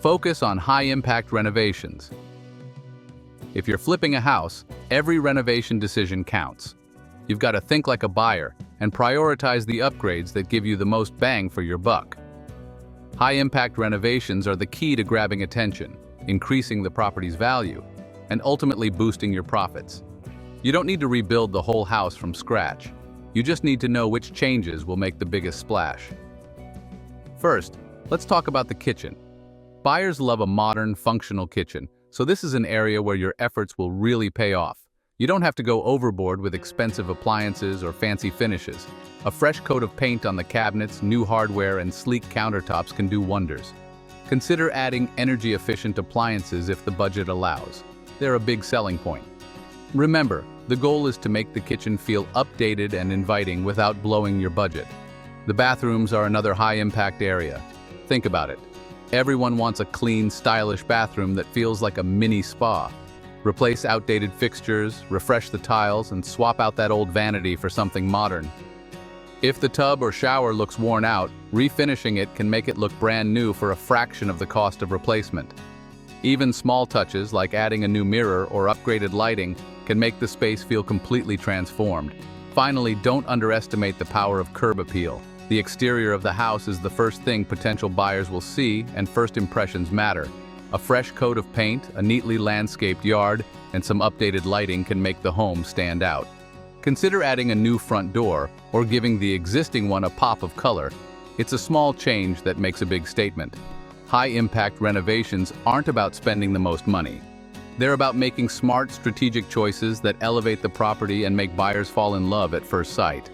Focus on high-impact renovations. If you're flipping a house, every renovation decision counts. You've got to think like a buyer and prioritize the upgrades that give you the most bang for your buck. High-impact renovations are the key to grabbing attention, increasing the property's value, and ultimately boosting your profits. You don't need to rebuild the whole house from scratch. You just need to know which changes will make the biggest splash. First, let's talk about the kitchen. Buyers love a modern, functional kitchen, so this is an area where your efforts will really pay off. You don't have to go overboard with expensive appliances or fancy finishes. A fresh coat of paint on the cabinets, new hardware, and sleek countertops can do wonders. Consider adding energy-efficient appliances if the budget allows. They're a big selling point. Remember, the goal is to make the kitchen feel updated and inviting without blowing your budget. The bathrooms are another high-impact area. Think about it. Everyone wants a clean, stylish bathroom that feels like a mini spa. Replace outdated fixtures, refresh the tiles, and swap out that old vanity for something modern. If the tub or shower looks worn out, refinishing it can make it look brand new for a fraction of the cost of replacement. Even small touches like adding a new mirror or upgraded lighting can make the space feel completely transformed. Finally, don't underestimate the power of curb appeal. The exterior of the house is the first thing potential buyers will see, and first impressions matter. A fresh coat of paint, a neatly landscaped yard, and some updated lighting can make the home stand out. Consider adding a new front door or giving the existing one a pop of color. It's a small change that makes a big statement. High-impact renovations aren't about spending the most money. They're about making smart, strategic choices that elevate the property and make buyers fall in love at first sight.